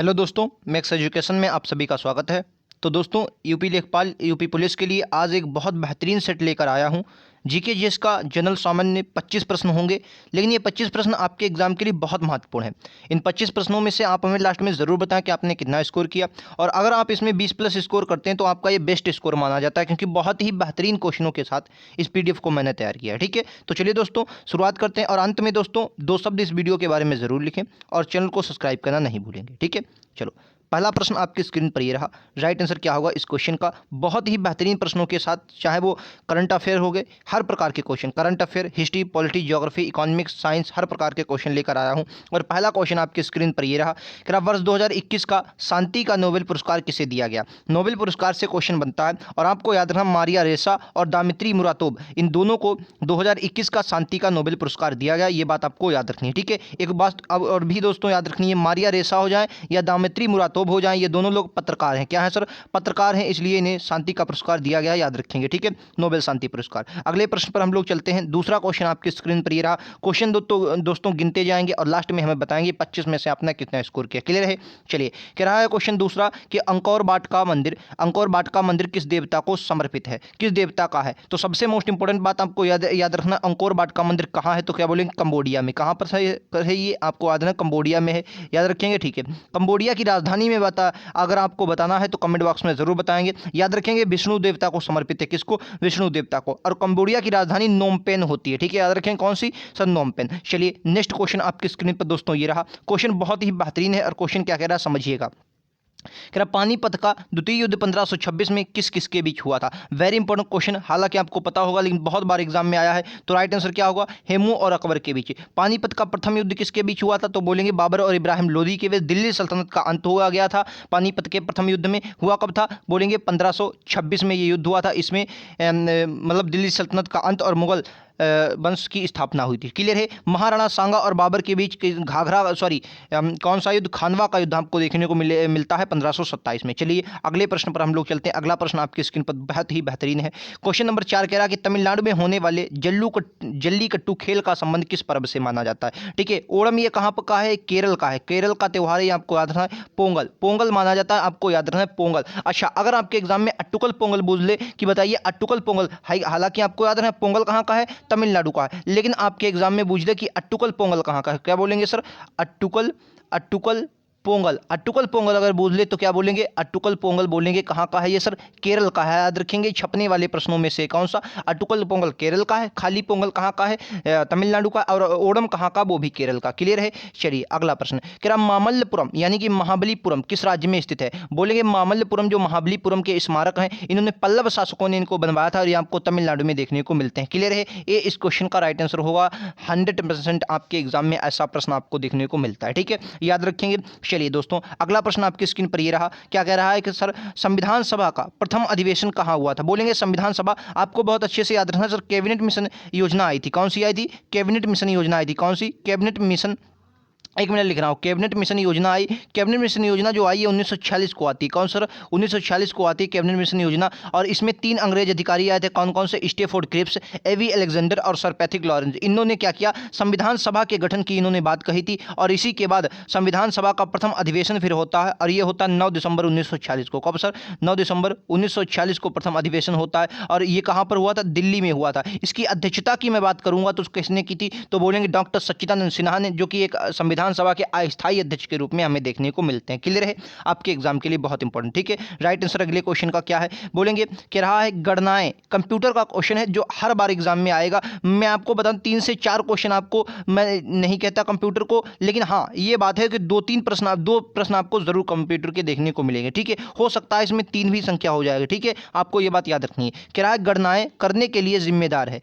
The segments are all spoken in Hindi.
हेलो दोस्तों, मैक्स एजुकेशन में आप सभी का स्वागत है। तो दोस्तों, यूपी लेखपाल यूपी पुलिस के लिए आज एक बहुत बेहतरीन सेट लेकर आया हूं। जीके जीएस का जनरल सामान्य 25 प्रश्न होंगे, लेकिन ये 25 प्रश्न आपके एग्जाम के लिए बहुत महत्वपूर्ण हैं। इन 25 प्रश्नों में से आप हमें लास्ट में ज़रूर बताएं कि आपने कितना स्कोर किया, और अगर आप इसमें 20 प्लस स्कोर करते हैं तो आपका ये बेस्ट स्कोर माना जाता है, क्योंकि बहुत ही बेहतरीन क्वेश्चनों के साथ इस पीडीएफ को मैंने तैयार किया है। ठीक है, तो चलिए दोस्तों शुरुआत करते हैं। और अंत में दोस्तों 2 शब्द इस वीडियो के बारे में ज़रूर लिखें और चैनल को सब्सक्राइब करना नहीं भूलेंगे। ठीक है, चलो पहला प्रश्न आपकी स्क्रीन पर ये रहा। राइट आंसर क्या होगा इस क्वेश्चन का? बहुत ही बेहतरीन प्रश्नों के साथ, चाहे वो करंट अफेयर हो गए, हर प्रकार के question, current affair, history, polity, geography, economics, science, हर प्रकार के क्वेश्चन लेकर आया हूं। और पहला क्वेश्चन आपकी स्क्रीन पर ये रहा कि वर्ष 2021 का शांति का नोबेल पुरस्कार किसे दिया गया? नोबेल पुरस्कार से क्वेश्चन बनता है और आपको याद रखना मारिया रेसा और दामित्री मुरातोव, इन दोनों को 2021 का शांति का नोबेल पुरस्कार दिया गया। ये बात आपको याद रखनी है। ठीक है, एक बात अब और भी दोस्तों याद रखनी है, मारिया रेसा हो जाए या दामित्री मुरातोव हो जाए, ये दोनों लोग पत्रकार हैं। क्या है सर? पत्रकार हैं, इसलिए इन्हें शांति का पुरस्कार दिया गया, याद रखेंगे। ठीक है, नोबेल शांति पुरस्कार। अगले प्रश्न पर हम लोग चलते हैं। दूसरा क्वेश्चन आपकी स्क्रीन पर ये रहा। क्वेश्चन दोस्तों गिनते जाएंगे और लास्ट में हमें बताएंगे 25 में से आपने कितना स्कोर किया। क्लियर है? चलिए, कह रहा है क्वेश्चन दूसरा कि अंकोर वाट का मंदिर किस देवता को समर्पित है? किस देवता का है? तो सबसे मोस्ट इंपोर्टेंट बात आपको याद रखना, अंकोर वाट का मंदिर कहाँ है? तो क्या बोलेंगे? कंबोडिया में। कहाँ पर है ये? आपको याद रखना कंबोडिया में है, याद रखेंगे। ठीक है, कंबोडिया की राजधानी में अगर आपको बताना है तो कमेंट बॉक्स में जरूर बताएंगे। याद रखेंगे विष्णु देवता को समर्पित है। किसको? विष्णु देवता को। और कंबोडिया की राजधानी नोमपेन होती है। ठीक है, याद रखेंगे कौन सी? Sir, Phnom Penh. चलिए नेक्स्ट क्वेश्चन आपकी स्क्रीन पर दोस्तों ये रहा। क्वेश्चन बहुत ही बेहतरीन है और क्वेश्चन क्या कह रहा है समझिएगा। कह रहा पानीपत का द्वितीय युद्ध 1526 में किस किस के बीच हुआ था? वेरी इंपॉर्टेंट क्वेश्चन, हालांकि आपको पता होगा लेकिन बहुत बार एग्जाम में आया है। तो राइट आंसर क्या होगा? हेमू और अकबर के बीच। पानीपत का प्रथम युद्ध किसके बीच हुआ था? तो बोलेंगे बाबर और इब्राहिम लोदी के बीच। दिल्ली सल्तनत का अंत हुआ गया था पानीपत के प्रथम युद्ध में। हुआ कब था? बोलेंगे 1526 में ये युद्ध हुआ था। इसमें मतलब दिल्ली सल्तनत का अंत और मुगल वंश की स्थापना हुई थी। क्लियर है? महाराणा सांगा और बाबर के बीच कौन सा युद्ध? खानवा का युद्ध आपको देखने को मिलता है 1527 में। चलिए अगले प्रश्न पर हम लोग चलते हैं। अगला प्रश्न आपकी स्क्रीन पर बहुत ही बेहतरीन है। क्वेश्चन नंबर 4 कह रहा है कि तमिलनाडु में होने वाले जल्लीकट्टू खेल का संबंध किस पर्व से माना जाता है? ठीक है, ओणम ये कहाँ पर का है? केरल का है। केरल का त्यौहार है, ये आपको याद रखना है। पोंगल माना जाता है, आपको याद रखना है पोंगल। अच्छा, अगर आपके एग्जाम में अट्टुकल पोंगल पूछ ले कि बताइए अट्टुकल पोंगल, हालांकि आपको याद रखना है पोंगल कहाँ का है? तमिलनाडु का है। लेकिन आपके एग्जाम में पूछ ले कि अट्टुकल पोंगल कहाँ का है, क्या बोलेंगे सर? अट्टुकल पोंगल अगर बोल ले तो क्या बोलेंगे? अट्टुकल पोंगल बोलेंगे। कहाँ का है ये सर? केरल का है। याद रखेंगे छपने वाले प्रश्नों में से कौन सा? अट्टुकल पोंगल केरल का है, खाली पोंगल कहाँ का है? तमिलनाडु का। और ओणम कहाँ का? वो भी केरल का। क्लियर है? चलिए अगला प्रश्न कह रहा मामल्लपुरम यानी कि महाबलीपुरम किस राज्य में स्थित है? बोलेंगे मामल्लपुरम जो महाबलीपुरम के स्मारक हैं, इन्होंने पल्लव शासकों ने इनको बनवाया था और ये आपको तमिलनाडु में देखने को मिलते हैं। क्लियर है? ये इस क्वेश्चन का राइट आंसर होगा। 100% आपके एग्जाम में ऐसा प्रश्न आपको देखने को मिलता है। ठीक है, याद रखेंगे। चलिए दोस्तों अगला प्रश्न आपकी स्क्रीन पर ये रहा। क्या कह रहा है कि सर संविधान सभा का प्रथम अधिवेशन कहाँ हुआ था? बोलेंगे संविधान सभा, आपको बहुत अच्छे से याद रखना सर, कैबिनेट मिशन योजना आई थी। कौन सी आई थी? कैबिनेट मिशन योजना आई थी। कौन सी? कैबिनेट मिशन, एक मिनट लिख रहा हूँ। कैबिनेट मिशन योजना आई। कैबिनेट मिशन योजना जो आई है 1946 को आती है। कौन सर? 1946 को आती है कैबिनेट मिशन योजना। और इसमें 3 अंग्रेज अधिकारी आए थे। कौन कौन से? स्टेफोर्ड क्रिप्स, एवी अलेक्जेंडर और सर पैथिक लॉरेंस। इन्होंने क्या किया? संविधान सभा के गठन की इन्होंने बात कही थी। और इसी के बाद संविधान सभा का प्रथम अधिवेशन फिर होता है, और ये होता है 9 दिसंबर 1946 को। कब सर? 9 दिसंबर 1946 को प्रथम अधिवेशन होता है। और ये कहाँ पर हुआ था? दिल्ली में हुआ था। इसकी अध्यक्षता की मैं बात करूंगा तो किसने की थी? तो बोलेंगे डॉक्टर सच्चिदानंद सिन्हा ने, जो कि एक संविधान सभा के अस्थायी अध्यक्ष के रूप में हमें देखने को मिलते हैं। क्लियर है? आपके एग्जाम के लिए बहुत इंपॉर्टेंट। ठीक है, राइट आंसर अगले क्वेश्चन का क्या है? बोलेंगे कह रहा है गणनाएं, कंप्यूटर का क्वेश्चन है जो हर बार एग्जाम में आएगा। मैं आपको बताऊं 3 से 4 क्वेश्चन आपको, मैं नहीं कहता कंप्यूटर को, लेकिन हाँ ये बात है कि 2-3 प्रश्न, 2 प्रश्न आपको जरूर कंप्यूटर के देखने को मिलेंगे। ठीक है, हो सकता है इसमें 3 भी संख्या हो जाएगी। ठीक है, आपको ये बात याद रखनी है। कह रहा है गणनाएं करने के लिए जिम्मेदार है,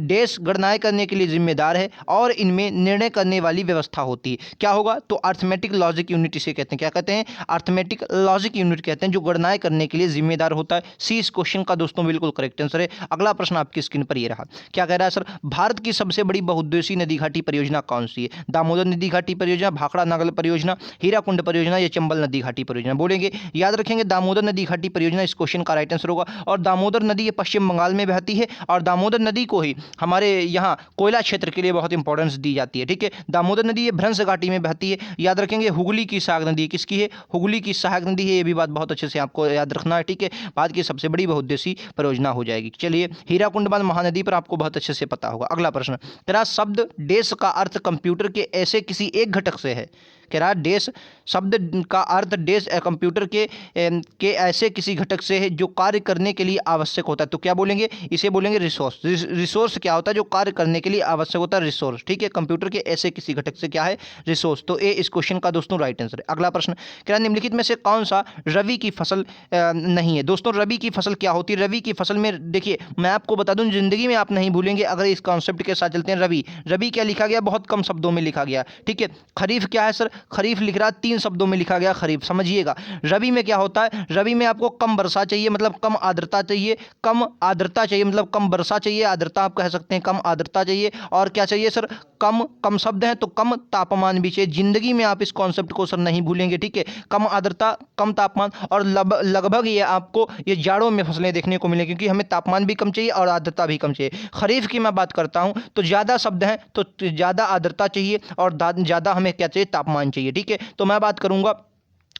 देश गणनाएं करने के लिए जिम्मेदार है और इनमें निर्णय करने वाली व्यवस्था होती है। क्या होगा? तो अर्थमेटिक लॉजिक यूनिट इसे कहते हैं। क्या कहते हैं? अर्थमेटिक लॉजिक यूनिट कहते हैं, जो गणनाएं करने के लिए जिम्मेदार होता है। सी इस क्वेश्चन का दोस्तों बिल्कुल करेक्ट आंसर है। अगला प्रश्न आपकी स्क्रीन पर ये रहा। क्या कह रहा है सर? भारत की सबसे बड़ी बहुउद्देशीय नदी घाटी परियोजना कौन सी है? दामोदर नदी घाटी परियोजना, भाखड़ा नागल परियोजना, हीराकुंड परियोजना या चंबल नदी घाटी परियोजना? बोलेंगे याद रखेंगे दामोदर नदी घाटी परियोजना इस क्वेश्चन का राइट आंसर होगा। और दामोदर नदी ये पश्चिम बंगाल में बहती है और दामोदर नदी को ही हमारे यहाँ कोयला क्षेत्र के लिए बहुत इंपॉर्टेंस दी जाती है। ठीक है, दामोदर नदी ये भ्रंश घाटी में बहती है। याद रखेंगे हुगली की सहायक नदी किसकी है, हुगली की सहायक नदी है, ये भी बात बहुत अच्छे से आपको याद रखना है, ठीक है। भारत की सबसे बड़ी बहुउद्देशीय परियोजना हो जाएगी। चलिए, हीराकुंड बांध महानदी पर आपको बहुत अच्छे से पता होगा। अगला प्रश्न, तेरा शब्द देश का अर्थ कंप्यूटर के ऐसे किसी एक घटक से है। कह रहा देश शब्द का अर्थ देश कंप्यूटर के ऐसे किसी घटक से है जो कार्य करने के लिए आवश्यक होता है। तो क्या बोलेंगे, इसे बोलेंगे रिसोर्स। रिसोर्स क्या होता है, जो कार्य करने के लिए आवश्यक होता है, रिसोर्स, ठीक है। कंप्यूटर के ऐसे किसी घटक से क्या है, रिसोर्स। तो ए इस क्वेश्चन का दोस्तों राइट आंसर है। अगला प्रश्न, क्या निम्नलिखित में से कौन सा रबी की फसल नहीं है। दोस्तों रबी की फसल क्या होती है, रबी की फसल में देखिए मैं आपको बता दूं, जिंदगी में आप नहीं भूलेंगे अगर इस कॉन्सेप्ट के साथ चलते हैं। रबी, रबी क्या लिखा गया, बहुत कम शब्दों में लिखा गया, ठीक है। खरीफ क्या है सर, खरीफ लिख रहा 3 शब्दों में लिखा गया खरीफ, समझिएगा। रबी में क्या होता है, रबी में आपको कम वर्षा चाहिए, मतलब कम आर्द्रता चाहिए, कम आर्द्रता चाहिए, मतलब कम वर्षा चाहिए, आर्द्रता आप कह सकते हैं, कम आर्द्रता चाहिए। और क्या चाहिए सर, कम, कम शब्द है तो कम तापमान भी चाहिए। जिंदगी में आप इस कॉन्सेप्ट को सर नहीं भूलेंगे, ठीक है। कम आर्द्रता, कम तापमान, और लगभग ये आपको ये जाड़ों में फसलें देखने को मिलेंगी, क्योंकि हमें तापमान भी कम चाहिए और आर्द्रता भी कम चाहिए। खरीफ की मैं बात करता हूं तो ज़्यादा शब्द हैं तो ज़्यादा आर्द्रता चाहिए और ज़्यादा हमें क्या चाहिए, तापमान चाहिए, ठीक है। तो मैं बात करूंगा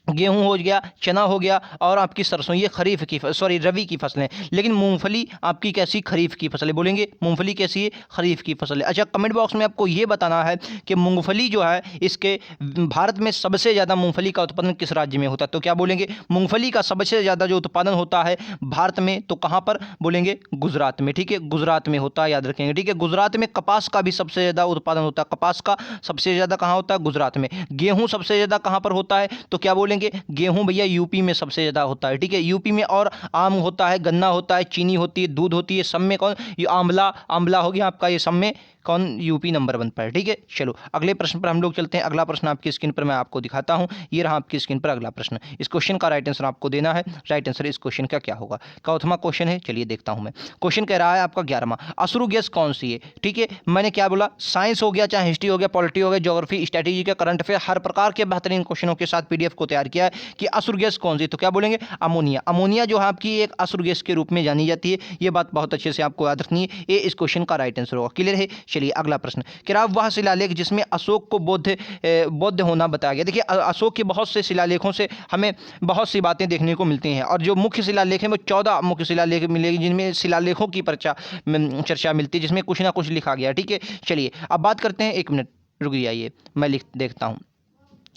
गेहूं हो गया, चना हो गया और आपकी सरसों, ये खरीफ की सॉरी रबी की फसलें। लेकिन मूंगफली आपकी कैसी, खरीफ की फसलें। बोलेंगे मूंगफली कैसी है, खरीफ की फसलें। अच्छा, कमेंट बॉक्स में आपको ये बताना है कि मूंगफली जो है इसके भारत में सबसे ज़्यादा मूंगफली का उत्पादन किस राज्य में होता है। तो क्या बोलेंगे, मूंगफली का सबसे ज़्यादा जो उत्पादन होता है भारत में, तो कहाँ पर बोलेंगे, गुजरात में, ठीक है। गुजरात में होता है, याद रखेंगे, ठीक है। गुजरात में कपास का भी सबसे ज़्यादा उत्पादन होता है, कपास का सबसे ज़्यादा कहाँ होता है, गुजरात में। गेहूँ सबसे ज़्यादा कहाँ पर होता है, तो क्या बोलेंगे, गेहूं भैया यूपी में सबसे ज़्यादा होता है, ठीक है, यूपी में। और आम होता है, गन्ना होता है, चीनी होती है, दूध होती है, सब में कौन, ये आंवला, आंवला हो गया आपका, ये सब में कौन, यूपी नंबर 1 पर है, ठीक है। चलो अगले प्रश्न पर हम लोग चलते हैं। अगला प्रश्न आपकी स्क्रीन पर मैं आपको दिखाता हूं, ये रहा आपकी स्क्रीन पर अगला प्रश्न। इस क्वेश्चन का राइट आंसर आपको देना है। राइट आंसर इस क्वेश्चन का क्या होगा, चौथा क्वेश्चन है, चलिए देखता हूं मैं। क्वेश्चन कह रहा है आपका 11वां, असुरु गैस कौन सी है, ठीक है। मैंने क्या बोला, साइंस हो गया, चाहे हिस्ट्री हो गया, पॉलिटी हो गया, ज्योग्राफी, स्ट्रेटेजी के, करंट अफेयर, हर प्रकार के बेहतरीन क्वेश्चनों के साथ पीडीएफ को तैयार किया है कि असुर गैस कौन सी। तो क्या बोलेंगे, अमोनिया। अमोनिया जो है आपकी एक असुर गैस के रूप में जानी जाती है, ये बात बहुत अच्छे से आपको याद रखनी है। ये इस क्वेश्चन का राइट आंसर होगा। क्लियर है। चलिए अगला प्रश्न, क्या वह शिलालेख जिसमें अशोक को बौद्ध होना बताया गया। देखिए अशोक के बहुत से शिलालेखों से हमें बहुत सी बातें देखने को मिलती हैं, और जो मुख्य शिलालेख है वो 14 मुख्य शिलालेख मिलेगी, जिनमें शिलालेखों की चर्चा मिलती है, जिसमें कुछ ना कुछ लिखा गया, ठीक है। चलिए अब बात करते हैं, 1 मिनट रुक जाइए, मैं लिख देखता हूँ,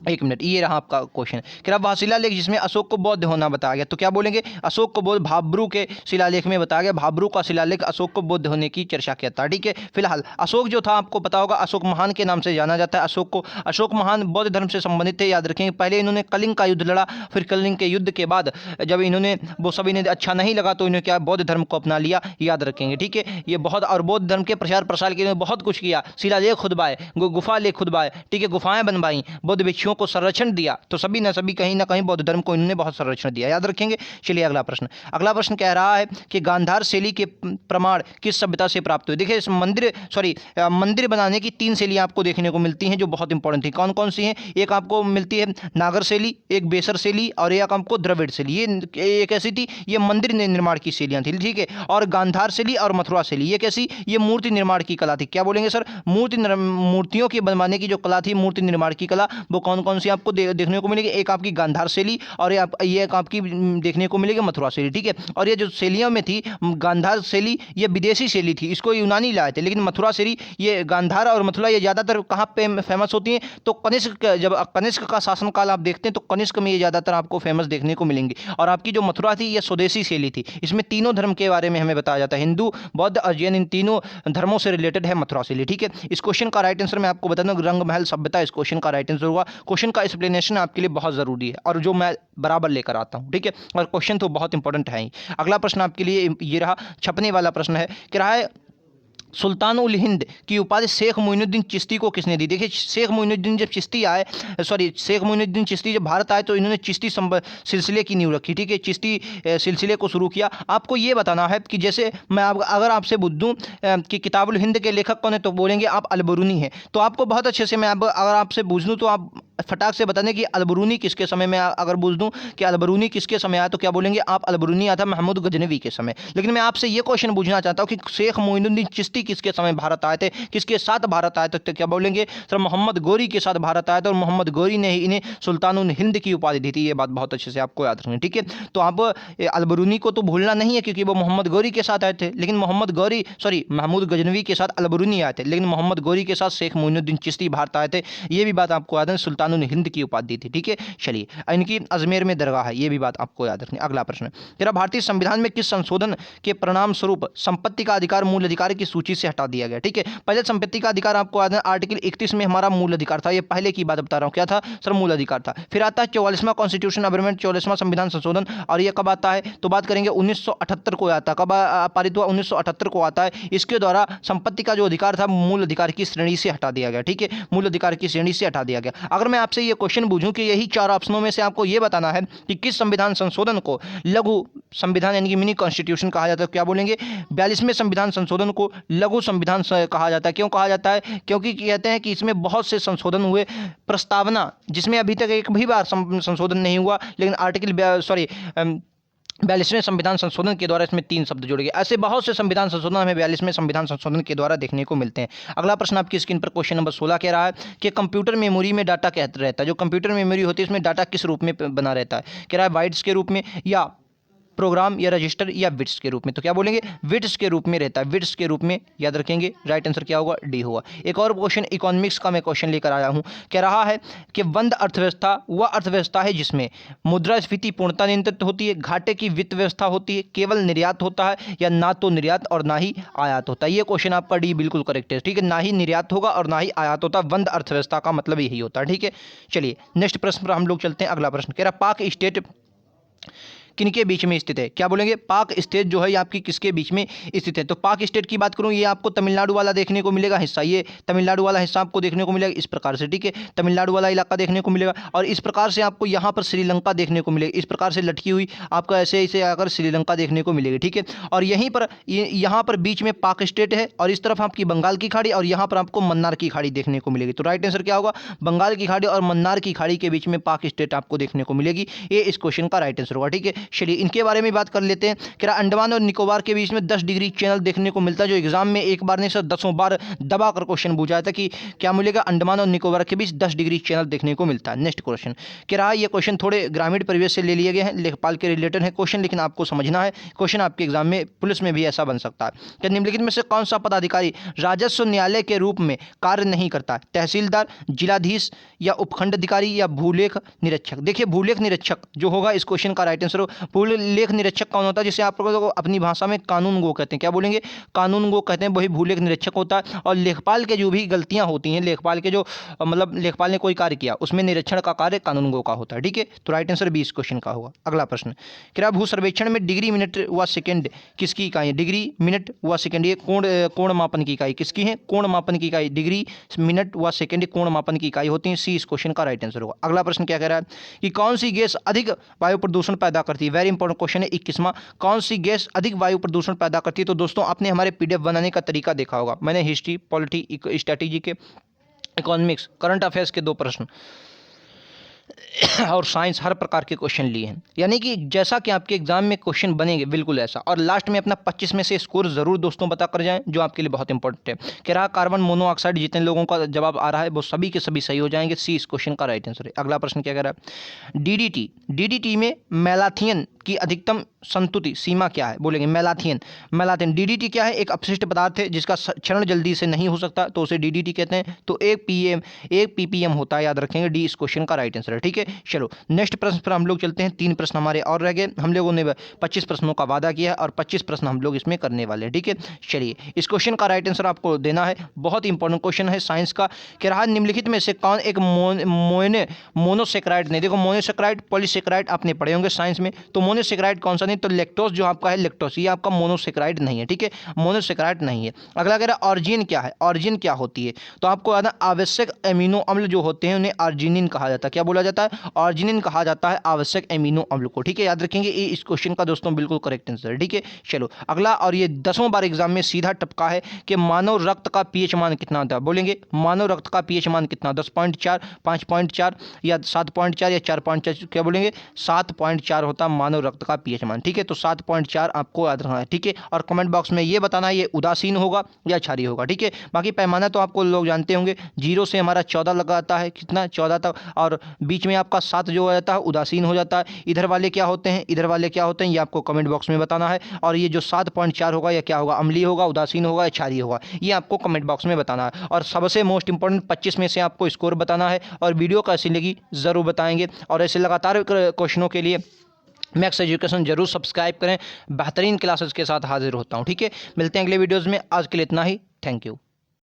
1 मिनट। ये रहा आपका क्वेश्चन, क्या वह शिलालेख जिसमें अशोक को बौद्ध होना बताया गया। तो क्या बोलेंगे, अशोक को बौद्ध, भाब्रू के शिलालेख में बताया गया, भाब्रू का शिलालेख अशोक को बौद्ध होने की चर्चा किया था, ठीक है। फिलहाल अशोक जो था आपको पता होगा, अशोक महान के नाम से जाना जाता है। अशोक को, अशोक महान बौद्ध धर्म से संबंधित थे, याद रखेंगे। पहले इन्होंने कलिंग का युद्ध लड़ा, फिर कलिंग के युद्ध के बाद जब इन्होंने वो सब इन्हें अच्छा नहीं लगा तो इन्होंने क्या, बौद्ध धर्म को अपना लिया, याद रखेंगे, ठीक है। ये बहुत, और बौद्ध धर्म के प्रचार प्रसार के लिए बहुत कुछ किया, शिलालेख खुदवाए, गुफा लेख खुदवाए, ठीक है, गुफाएं बनवाई, बौद्ध भिक्षुओं को संरक्षण दिया। तो सभी न सभी कहीं ना कहीं बौद्ध धर्म को इन्होंने बहुत संरक्षण दिया, याद रखेंगे। चलिए अगला प्रश्न, अगला प्रश्न कह रहा है कि गांधार शैली के प्रमाण किस सभ्यता से प्राप्त हुए। देखिए इस मंदिर बनाने की 3 शैलियां आपको देखने को मिलती हैं जो बहुत इंपॉर्टेंट थी। कौन कौन सी हैं, एक आपको मिलती है नागर शैली, एक बेसर शैली, और एक आपको द्रविड़ शैली। ये एक ऐसी थी, ये मंदिर निर्माण की शैलियां थी, ठीक है। और गांधार शैली और मथुरा शैली, ये कैसी, ये मूर्ति निर्माण की कला थी। क्या बोलेंगे सर, मूर्तियों की बनवाने की जो कला थी, मूर्ति निर्माण की कला, वो कौन कौन सी आपको देखने को मिलेगी, एक आपकी गांधार शैली और ये एक आपकी देखने को मिलेगी मथुरा शैली, ठीक है। और ये जो शैलियों में थी, गांधार शैली ये विदेशी शैली थी, इसको यूनानी लाए थे, लेकिन मथुरा शैली, ये गांधार और मथुरा ये ज़्यादातर कहाँ पे फेमस होती हैं, तो कनिष्क, जब कनिष्क का शासनकाल आप देखते हैं तो कनिष्क में ये ज़्यादातर आपको फेमस देखने को मिलेंगी। और आपकी जो मथुरा थी ये स्वदेशी शैली थी। इसमें तीनों धर्म के बारे में हमें बताया जाता है, हिंदू, बौद्ध और जैन, इन तीनों धर्मों से रिलेटेड है मथुरा शैली, ठीक है। इस क्वेश्चन का राइट आंसर मैं आपको बता दूं, रंग महल सभ्यता इस क्वेश्चन का राइट आंसर होगा। क्वेश्चन का एक्सप्लेनेशन आपके लिए बहुत ज़रूरी है और जो मैं बराबर लेकर आता हूं, ठीक है। और क्वेश्चन तो बहुत इंपॉर्टेंट है ही। अगला प्रश्न आपके लिए ये रहा, छपने वाला प्रश्न है, कि रहा है सुल्तान उल हिंद की उपाधि शेख मोइनुद्दीन चिश्ती को किसने दी। देखिए शेख मोइनुद्दीन जब चिश्ती आए, शेख मोइनुद्दीन चिश्ती जब भारत आए तो इन्होंने चिश्ती सिलसिले की नींव रखी, ठीक है, चिश्ती सिलसिले को शुरू किया। आपको ये बताना है कि जैसे मैं अगर आपसे पूछ दूं कि किताबुल हिंद के लेखक कौन है, तो बोलेंगे आप अलबरूनी हैं। तो आपको बहुत अच्छे से मैं अगर आपसे पूछ दूं तो आप फटाक से बताने कि अलबरूनी किसके समय में, अगर पूछ दूं कि अलबरूनी किसके समय आया, तो क्या बोलेंगे आप, अलबरूनी आया था महमूद गजनवी के समय। लेकिन मैं आपसे ये क्वेश्चन पूछना चाहता हूं कि शेख मोइनुद्दीन चिश्ती किसके समय भारत आए थे, किसके साथ भारत आए थे, तो क्या बोलेंगे सर मोहम्मद गौरी के साथ भारत आए थे और मोहम्मद गौरी ने ही इन्हें सुल्तानुल हिंद की उपाधि दी थी। ये बात बहुत अच्छे से आपको याद रखनी, ठीक है। तो आप अलबरूनी को तो भूलना नहीं है क्योंकि वो मोहम्मद गौरी के साथ आए थे, लेकिन मोहम्मद गौरी महमूद गजनवी के साथ अलबरूनी आए थे, लेकिन मोहम्मद गौरी के साथ शेख मोइनुद्दीन चिश्ती भारत आए थे। ये भी बात आपको याद है, सुल्तानुल हिंद की उपाधि दी थी, ठीक है। चलिए, इनकी अजमेर में दरगाह है, ये भी बात आपको याद रखनी। अगला प्रश्न, तेरा भारतीय संविधान में किस संशोधन के परिणाम स्वरूप संपत्ति का अधिकार मूल अधिकार की सूची से हटा दिया गया, ठीक है। पहले संपत्ति का अधिकार आपको याद है आर्टिकल 31 में हमारा मूल अधिकार था, ये पहले की बात बता रहा हूं, क्या था सर, मूल अधिकार था। फिर आता है 44वां कॉन्स्टिट्यूशन अमेंडमेंट, 44वां संविधान संशोधन, और ये कब आता है तो बात करेंगे 1978 को आता है। कब पारित हुआ, 1978 को आता है। इसके द्वारा संपत्ति का जो अधिकार था मूल अधिकार की श्रेणी से हटा दिया गया, ठीक है, मूल अधिकार की श्रेणी से हटा दिया गया। अगर मैं आपसे ये क्वेश्चन पूछूं कि यही चार ऑप्शनों में से आपको ये बताना है कि किस संविधान संशोधन को लघु संविधान यानी कि मिनी कॉन्स्टिट्यूशन कहा जाता है, क्या बोलेंगे 42वें संविधान संशोधन को लघु संविधान कहा जाता है। क्यों कहा जाता है, क्योंकि कहते हैं कि इसमें बहुत से संशोधन हुए, प्रस्तावना जिसमें अभी तक एक भी बार संशोधन नहीं हुआ, लेकिन आर्टिकल 42वें संविधान संशोधन के द्वारा इसमें 3 शब्द जोड़े गए। ऐसे बहुत से संविधान संशोधन हमें 42वें संविधान संशोधन के द्वारा देखने को मिलते हैं। अगला प्रश्न आपकी स्क्रीन पर क्वेश्चन नंबर 16 कह रहा है कि कंप्यूटर मेमोरी में डाटा क्या रहता है। जो कंप्यूटर मेमोरी होती है इसमें डाटा किस रूप में बना रहता है, कह रहा है बाइट्स के रूप में या प्रोग्राम या रजिस्टर या बिट्स के रूप में, तो क्या बोलेंगे बिट्स के रूप में रहता है, बिट्स के रूप में याद रखेंगे। राइट आंसर क्या होगा, डी होगा। एक और क्वेश्चन इकोनॉमिक्स का मैं क्वेश्चन लेकर आया हूं, कह रहा है कि बंद अर्थव्यवस्था वह अर्थव्यवस्था है जिसमें मुद्रास्फीति पूर्णतः नियंत्रित होती है, घाटे की वित्त व्यवस्था होती है, केवल निर्यात होता है या ना तो निर्यात और ना ही आयात होता है। ये क्वेश्चन आपका डी बिल्कुल करेक्ट है, ठीक है, ना ही निर्यात होगा और ना ही आयात होता। बंद अर्थव्यवस्था का मतलब यही होता है, ठीक है। चलिए नेक्स्ट प्रश्न पर हम लोग चलते हैं। अगला प्रश्न कह रहा पाक स्टेट किनके बीच में स्थित है, क्या बोलेंगे पाक स्टेट जो है ये आपकी किसके बीच में स्थित है। तो पाक स्टेट की बात करूं ये आपको तमिलनाडु वाला देखने को मिलेगा हिस्सा, ये तमिलनाडु वाला हिस्सा आपको देखने को मिलेगा इस प्रकार से, ठीक है, तमिलनाडु वाला इलाका देखने को मिलेगा। और इस प्रकार से आपको यहाँ पर श्रीलंका देखने को मिलेगा, इस प्रकार से लटकी हुई आपको ऐसे ऐसे आकर श्रीलंका देखने को मिलेगी, ठीक है। और यहीं पर यहाँ पर बीच में पाक स्टेट है और इस तरफ आपकी बंगाल की खाड़ी और यहाँ पर आपको मन्नार की खाड़ी देखने को मिलेगी। तो राइट आंसर क्या होगा, बंगाल की खाड़ी और मन्नार की खाड़ी के बीच में पाक स्टेट आपको देखने को मिलेगी। ये इस क्वेश्चन का राइट आंसर होगा, ठीक है। चलिए इनके बारे में बात कर लेते हैं। कि अंडमान और निकोबार के बीच में 10 डिग्री चैनल देखने को मिलता है, जो एग्जाम में एक बार नहीं सर 10 बार दबा कर क्वेश्चन पूछा था कि क्या मिलेगा, अंडमान और निकोबार के बीच 10 डिग्री चैनल देखने को मिलता है। नेक्स्ट क्वेश्चन कह रहा है, ये क्वेश्चन थोड़े ग्रामीण परिवेश से ले लिए गए हैं, लेखपाल के रिलेटेड है क्वेश्चन, लेकिन आपको समझना है क्वेश्चन आपके एग्जाम में पुलिस में भी ऐसा बन सकता है कि निम्नलिखित में से कौन सा पदाधिकारी राजस्व न्यायालय के रूप में कार्य नहीं करता है, तहसीलदार, जिलाधीश या उपखंड अधिकारी या भूलेख निरीक्षक। देखिए भूलेख निरीक्षक जो होगा इस क्वेश्चन का राइट आंसर हो। भूलेख निरीक्षक कौन होता है, जिसे आप लोगों को अपनी भाषा में कानून गो कहते हैं, क्या बोलेंगे कानून गो कहते हैं, वही भूलेख निरीक्षक होता है। और लेखपाल के जो भी गलतियां होती हैं, लेखपाल के जो मतलब लेखपाल ने कोई कार्य किया उसमें निरीक्षण का कार्य कानून गो का होता है, ठीक है। तो राइट आंसर 20 क्वेश्चन का होगा। अगला प्रश्न क्या भू सर्वेक्षण में डिग्री मिनट व सेकंड किसकी इकाई है, डिग्री मिनट व सेकंड ये कोण मापन की इकाई किसकी है, कोण मापन की इकाई डिग्री मिनट व सेकंड कोण मापन की इकाई होती है। सी इस क्वेश्चन का राइट आंसर होगा। अगला प्रश्न क्या कह रहा है कि कौन सी गैस अधिक वायु प्रदूषण पैदा करती है, वेरी इंपॉर्टेंट क्वेश्चन है 21वां, कौन सी गैस अधिक वायु प्रदूषण पैदा करती है। तो दोस्तों आपने हमारे पीडीएफ बनाने का तरीका देखा होगा, मैंने हिस्ट्री, पॉलिटी, स्ट्रेटेजी के, इकोनॉमिक्स, करंट अफेयर्स के 2 प्रश्न और साइंस हर प्रकार के क्वेश्चन लिए हैं, यानी कि जैसा कि आपके एग्जाम में क्वेश्चन बनेंगे बिल्कुल ऐसा। और लास्ट में अपना 25 में से स्कोर जरूर दोस्तों बता कर जाएं, जो आपके लिए बहुत इंपॉर्टेंट है। कह रहा कार्बन मोनोऑक्साइड जितने लोगों का जवाब आ रहा है वो सभी के सभी सही हो जाएंगे। सी इस क्वेश्चन का राइट आंसर है। अगला प्रश्न क्या कह रहा है, डीडीटी में मैलाथियन की अधिकतम संतुति सीमा क्या है, बोलेंगे मैलाथियन। डीडीटी क्या है, एक अपशिष्ट पदार्थ है जिसका क्षरण जल्दी से नहीं हो सकता, तो उसे डीडीटी कहते हैं। तो 1 ppm होता है, याद रखेंगे, डी इस क्वेश्चन का राइट आंसर है, ठीक है। चलो नेक्स्ट प्रश्न पर हम लोग चलते हैं। 3 प्रश्न हमारे और रह गए, हम लोगों ने 25 प्रश्नों का वादा किया है और 25 प्रश्न हम लोग इसमें करने वाले हैं, ठीक है। चलिए इस क्वेश्चन का राइट आंसर आपको देना है, बहुत इंपॉर्टेंट क्वेश्चन है साइंस का। कह रहा है निम्नलिखित में से कौन एक मोनोसेक्राइड नहीं, देखो मोनोसेक्राइड पॉलीसेक्राइड आपने पढ़े होंगे साइंस में, तो मोनोसेक्राइड कौन सा नहीं, तो लैक्टोज जो आपका है लैक्टोज, ये आपका मोनोसेक्राइड नहीं है, ठीक है, मोनोसेक्राइड नहीं है। अगला कह रहा है ऑर्जिन क्या है, ऑर्जिन क्या होती है, तो आपको याद है आवश्यक एमिनो अम्ल जो होते हैं उन्हें आर्जिनिन कहा जाता है, क्या बोला जाता है, और जिन्हें कहा जाता है आवश्यक एमिनो अम्ल को। ठीक है, याद रखेंगे ये इस क्वेश्चन का दोस्तों बिल्कुल करेक्ट आंसर। ठीक है, चलो अगला, और ये 10वां बार एग्जाम में सीधा टपका है कि मानव रक्त का पीएच मान कितना होता है। बोलेंगे मानव रक्त का पीएच मान कितना, 10.4, 5.4 या 7.4 या 4.4, क्या बोलेंगे 7.4 होता है मानव रक्त का पीएच मान। ठीक है, तो 7.4 आपको याद रखना है। ठीक है, और कमेंट बॉक्स में ये बताना ये उदासीन होगा या क्षारीय होगा। ठीक है, बाकी पैमाना तो आपको लोग जानते होंगे, 0 से हमारा 14 लगाता है, कितना 14 तक, और बीच में आपका 7 जो हो जाता है उदासीन हो जाता है। इधर वाले क्या होते हैं, इधर वाले क्या होते हैं, ये आपको कमेंट बॉक्स में बताना है। और ये जो 7.4 होगा या क्या होगा, अम्लीय होगा, उदासीन होगा या क्षारीय होगा, ये आपको कमेंट बॉक्स में बताना है। और सबसे मोस्ट इंपॉर्टेंट 25 में से आपको स्कोर बताना है। और वीडियो कैसी लगी ज़रूर बताएंगे, और ऐसे लगातार क्वेश्चनों के लिए मैक्स एजुकेशन जरूर सब्सक्राइब करें। बेहतरीन क्लासेस के साथ हाजिर होता हूँ। ठीक है, मिलते हैं अगले वीडियोज़ में। आज के लिए इतना ही, थैंक यू।